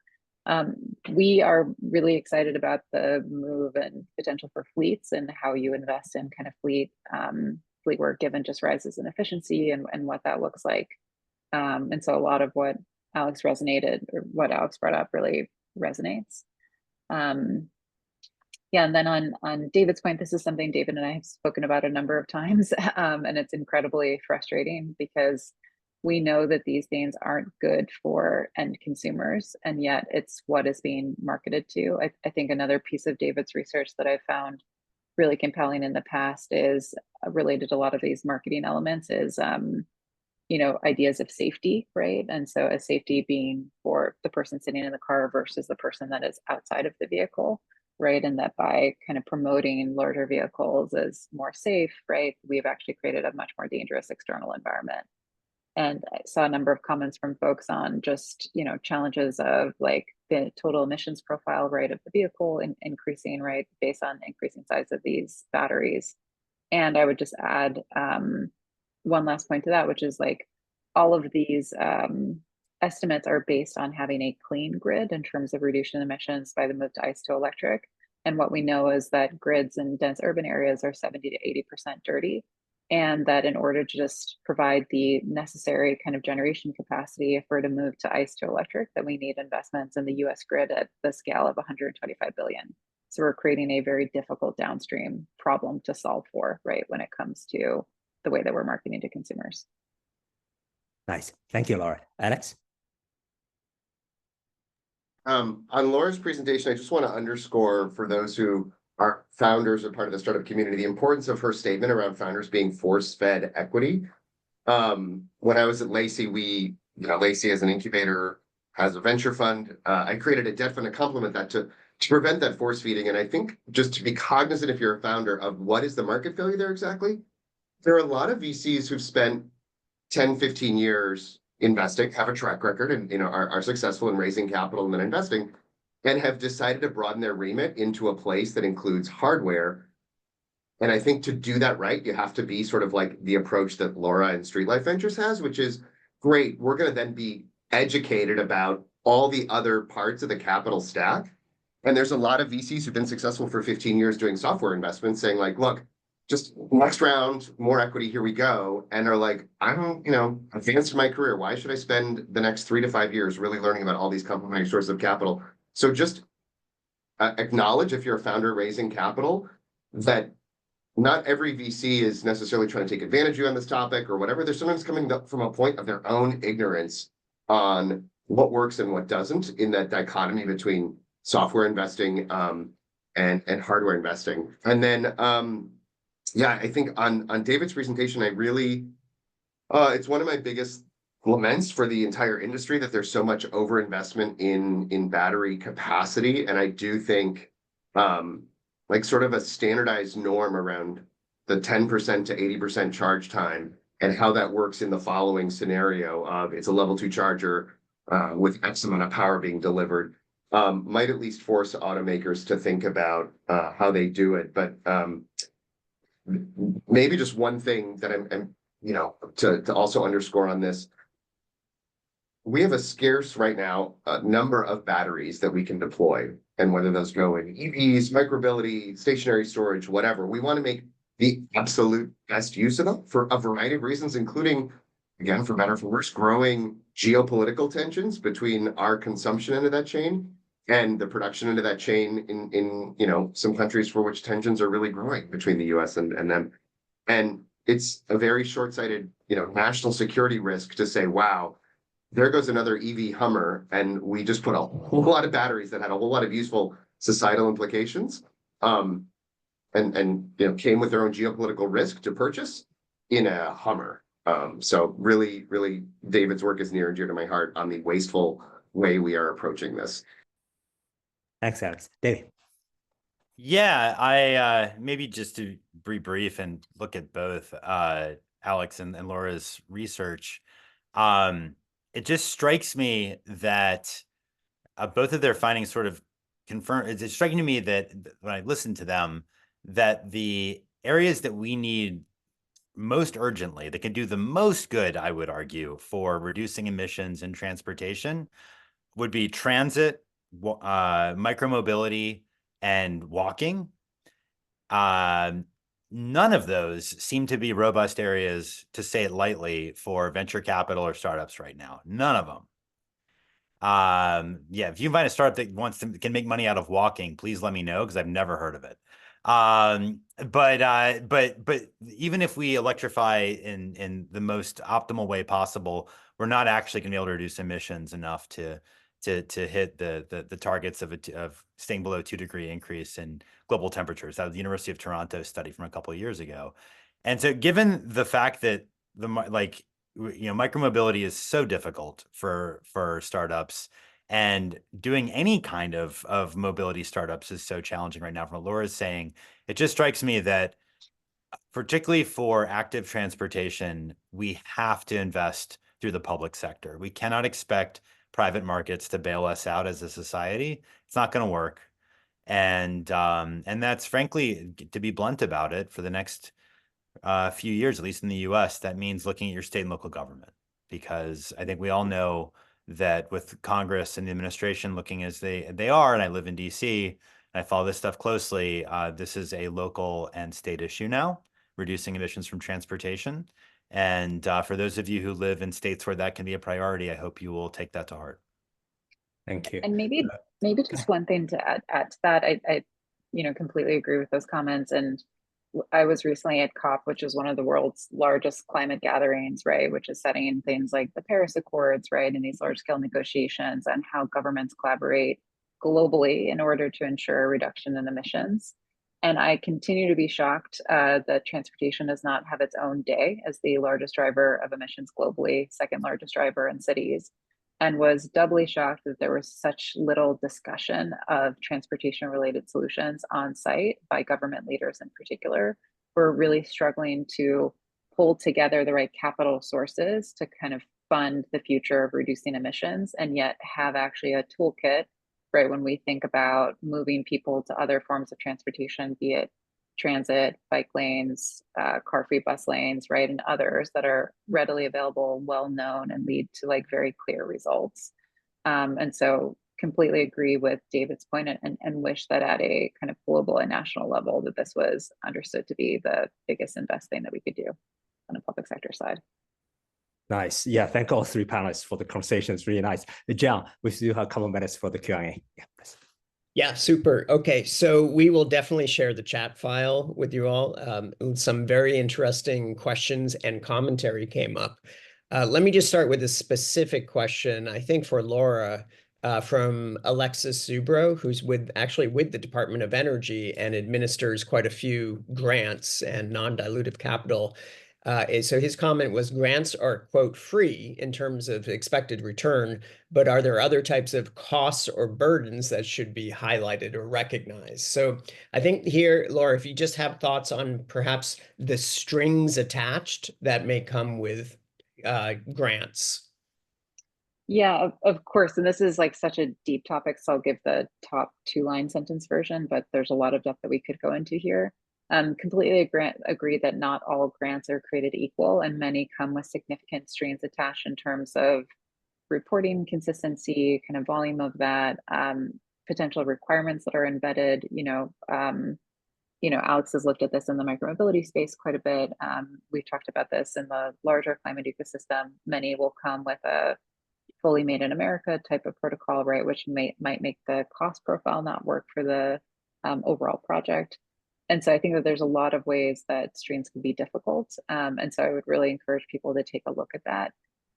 we are really excited about the move and potential for fleets and how you invest in kind of fleet work, given just rises in efficiency and what that looks like. And so a lot of what Alex brought up really resonates. Yeah, and then on David's point, this is something David and I have spoken about a number of times, and it's incredibly frustrating because we know that these gains aren't good for end consumers, and yet it's what is being marketed to. I think another piece of David's research that I found really compelling in the past is related to a lot of these marketing elements is, you know, ideas of safety, right? And so a safety being for the person sitting in the car versus the person that is outside of the vehicle, right? And that by kind of promoting larger vehicles as more safe, right, we've actually created a much more dangerous external environment. And I saw a number of comments from folks on just, you know, challenges of like the total emissions profile, right, of the vehicle and increasing, right, based on increasing size of these batteries. And I would just add one last point to that, which is like all of these estimates are based on having a clean grid in terms of reducing emissions by the move to ICE to electric. And what we know is that grids in dense urban areas are 70 to 80% dirty. And that in order to just provide the necessary kind of generation capacity for to move to ICE to electric, that we need investments in the US grid at the scale of 125 billion. So we're creating a very difficult downstream problem to solve for, right, when it comes to the way that we're marketing to consumers. Nice. Thank you, Laura. Alex? On Laura's presentation, I just want to underscore for those who are founders or part of the startup community, the importance of her statement around founders being force-fed equity. When I was at Lacey, Lacey as an incubator has a venture fund. I created a debt fund to complement that to prevent that force feeding. And I think just to be cognizant if you're a founder of what is the market failure there exactly. There are a lot of VCs who've spent 10, 15 years investing, have a track record and are successful in raising capital and then investing, and have decided to broaden their remit into a place that includes hardware. And I think to do that right, you have to be sort of like the approach that Laura and Street Life Ventures has, which is great. We're going to then be educated about all the other parts of the capital stack. And there's a lot of VCs who've been successful for 15 years doing software investments saying like, look, just next round, more equity, here we go. And they're like, I'm, advanced in my career. Why should I spend the next 3 to 5 years really learning about all these complementary sources of capital? So just acknowledge if you're a founder raising capital that not every VC is necessarily trying to take advantage of you on this topic or whatever. They're sometimes coming from a point of their own ignorance on what works and what doesn't in that dichotomy between software investing and hardware investing. And then, I think on David's presentation, I really, it's one of my biggest laments for the entire industry that there's so much overinvestment in battery capacity. And I do think like sort of a standardized norm around the 10% to 80% charge time and how that works in the following scenario of it's a level 2 charger with X amount of power being delivered might at least force automakers to think about how they do it. But maybe just one thing that I'm to also underscore on this, we have a scarce right now number of batteries that we can deploy, and whether those go in EVs, micromobility, stationary storage, whatever, we want to make the absolute best use of them for a variety of reasons, including, again, for better or for worse, growing geopolitical tensions between our consumption end of that chain and the production into that chain in some countries for which tensions are really growing between the US and them. And it's a very short-sighted, national security risk to say, wow, there goes another EV Hummer, and we just put a whole lot of batteries that had a whole lot of useful societal implications, and came with their own geopolitical risk to purchase in a Hummer. So really, really, David's work is near and dear to my heart on the wasteful way we are approaching this. Thanks, Alex. David. Yeah, I maybe just to be brief and look at both Alex and Laura's research. It just strikes me that both of their findings sort of confirm. It's striking to me that when I listen to them, that the areas that we need most urgently, that can do the most good, I would argue, for reducing emissions in transportation, would be transit, micromobility, and walking. None of those seem to be robust areas, to say it lightly, for venture capital or startups right now. None of them. If you find a startup that can make money out of walking, please let me know, because I've never heard of it. But even if we electrify in the most optimal way possible, we're not actually going to be able to reduce emissions enough to hit the targets of staying below 2-degree increase in global temperatures. That was the University of Toronto study from a couple of years ago. And so given the fact that micromobility is so difficult for startups, and doing any kind of mobility startups is so challenging right now, from what Laura's saying, it just strikes me that particularly for active transportation, we have to invest through the public sector. We cannot expect private markets to bail us out as a society. It's not going to work. And that's, frankly, to be blunt about it, for the next few years, at least in the US, that means looking at your state and local government, because I think we all know that with Congress and the administration looking as they are, and I live in DC, and I follow this stuff closely, this is a local and state issue now, reducing emissions from transportation. And for those of you who live in states where that can be a priority, I hope you will take that to heart. Thank you. And maybe just one thing to add to that, I completely agree with those comments. And I was recently at COP, which is one of the world's largest climate gatherings, right? Which is setting things like the Paris Accords, right? And these large scale negotiations on how governments collaborate globally in order to ensure a reduction in emissions. And I continue to be shocked that transportation does not have its own day as the largest driver of emissions globally, second largest driver in cities, and was doubly shocked that there was such little discussion of transportation related solutions on site by government leaders in particular. We're really struggling to pull together the right capital sources to kind of fund the future of reducing emissions, and yet have actually a toolkit, right, when we think about moving people to other forms of transportation, be it transit, bike lanes, car-free bus lanes, right, and others that are readily available, well-known, and lead to like very clear results. And so completely agree with David's point, and wish that at a kind of global and national level that this was understood to be the biggest and best thing that we could do on the public sector side. Nice. Yeah, thank all three panelists for the conversation. It's really nice. John, we still have a couple minutes for the Q&A. Yeah, please. Yeah, super. Okay, so we will definitely share the chat file with you all. Some very interesting questions and commentary came up. Let me just start with a specific question, I think for Laura, from Alexis Zubro, who's actually with the Department of Energy and administers quite a few grants and non-dilutive capital. So his comment was, grants are, quote, free in terms of expected return, but are there other types of costs or burdens that should be highlighted or recognized? So I think here, Laura, if you just have thoughts on perhaps the strings attached that may come with grants. Yeah, of course. And this is like such a deep topic, so I'll give the top 2-line sentence version, but there's a lot of depth that we could go into here. Completely agree that not all grants are created equal, and many come with significant strings attached in terms of reporting consistency, kind of volume of that, potential requirements that are embedded. Alex has looked at this in the micromobility space quite a bit. We've talked about this in the larger climate ecosystem. Many will come with a fully made in America type of protocol, right, which might make the cost profile not work for the overall project. And so I think that there's a lot of ways that streams can be difficult. And so I would really encourage people to take a look at that.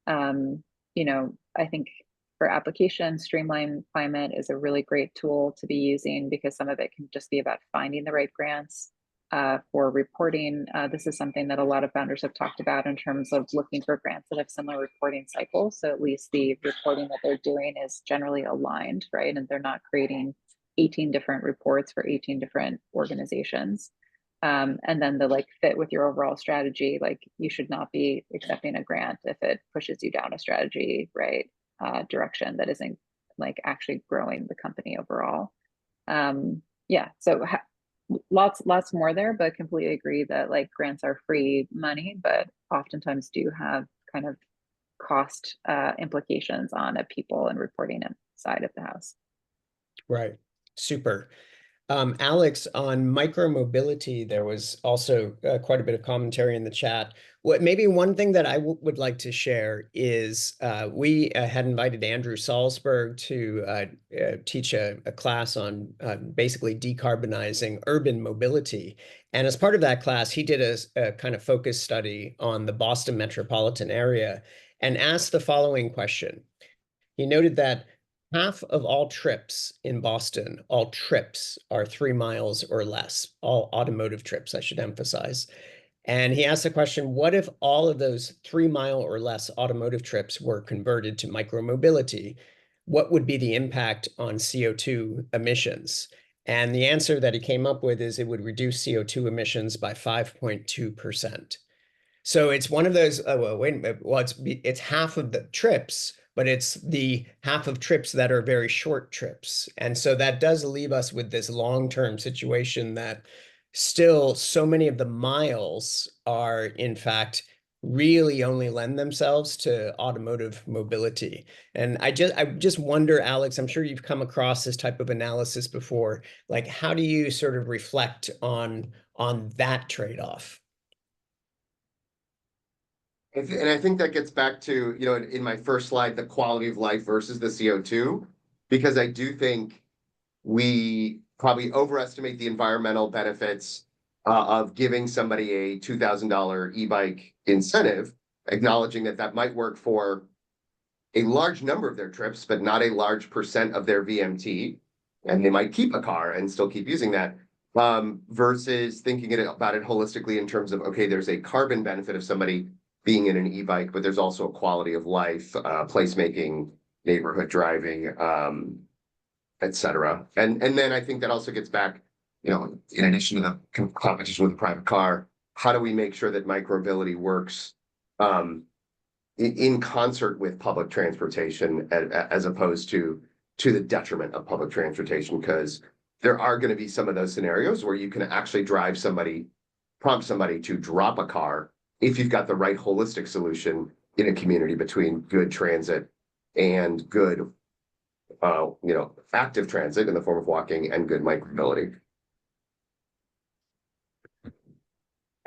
I think for application, Streamline Climate is a really great tool to be using, because some of it can just be about finding the right grants. For reporting, this is something that a lot of founders have talked about in terms of looking for grants that have similar reporting cycles. So at least the reporting that they're doing is generally aligned, right? And they're not creating 18 different reports for 18 different organizations. And then the fit with your overall strategy, you should not be accepting a grant if it pushes you down a strategy, right, direction that isn't actually growing the company overall. Yeah, so lots more there, but completely agree that grants are free money, but oftentimes do have kind of cost implications on a people and reporting side of the house. Right. Super. Alex, on micromobility, there was also quite a bit of commentary in the chat. Maybe one thing that I would like to share is we had invited Andrew Salzberg to teach a class on basically decarbonizing urban mobility. And as part of that class, he did a kind of focus study on the Boston metropolitan area and asked the following question. He noted that half of all trips in Boston, all trips are 3 miles or less, all automotive trips, I should emphasize. And he asked the question, what if all of those 3 mile or less automotive trips were converted to micromobility? What would be the impact on CO2 emissions? And the answer that he came up with is it would reduce CO2 emissions by 5.2%. So it's one of those, well, wait a minute, well, it's half of the trips, but it's the half of trips that are very short trips. And so that does leave us with this long-term situation that still so many of the miles are, in fact, really only lend themselves to automotive mobility. And I just wonder, Alex, I'm sure you've come across this type of analysis before. Like, how do you sort of reflect on that trade-off? And I think that gets back to, you know, in my first slide, the quality of life versus the CO2, because I do think we probably overestimate the environmental benefits of giving somebody a $2,000 e-bike incentive, acknowledging that that might work for a large number of their trips, but not a large percent of their VMT. And they might keep a car and still keep using that, versus thinking about it holistically in terms of, okay, there's a carbon benefit of somebody being in an e-bike, but there's also a quality of life, placemaking, neighborhood driving, et cetera. And then I think that also gets back, you know, in addition to the competition with the private car, how do we make sure that micromobility works in concert with public transportation as opposed to the detriment of public transportation? Because there are going to be some of those scenarios where you can actually prompt somebody to drop a car if you've got the right holistic solution in a community between good transit and good, you know, active transit in the form of walking and good micromobility.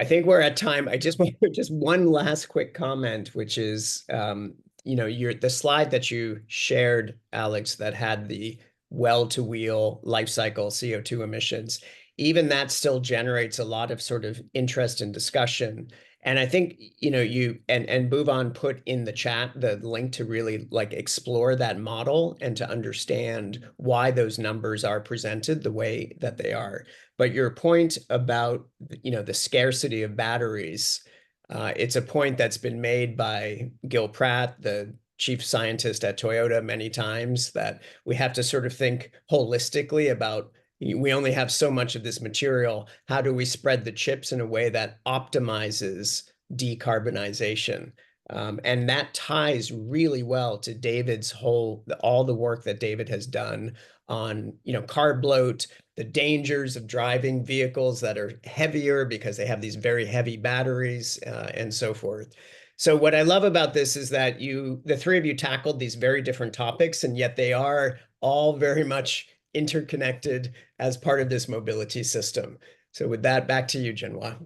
I think we're at time. I just want just one last quick comment, which is, you know, the slide that you shared, Alex, that had the well-to-wheel life cycle CO2 emissions. Even that still generates a lot of sort of interest and discussion. And I think, you know, you and Bhuvan put in the chat the link to really like explore that model and to understand why those numbers are presented the way that they are. But your point about, you know, the scarcity of batteries, it's a point that's been made by Gil Pratt, the chief scientist at Toyota, many times, that we have to sort of think holistically about, we only have so much of this material. How do we spread the chips in a way that optimizes decarbonization? And that ties really well to David's all the work that David has done on, you know, carb bloat, the dangers of driving vehicles that are heavier because they have these very heavy batteries, and so forth. So what I love about this is that the three of you tackled these very different topics, and yet they are all very much interconnected as part of this mobility system. So with that, back to you, Jinhua.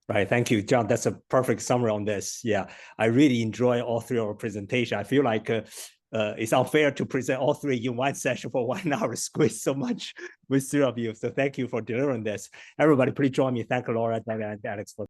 Right, thank you, John. That's a perfect summary on this. Yeah, I really enjoy all three of our presentation. I feel like it's unfair to present all three in one session for 1 hour, squeeze so much with three of you. So thank you for delivering this. Everybody, please join me. Thank Laura, David, and Alex for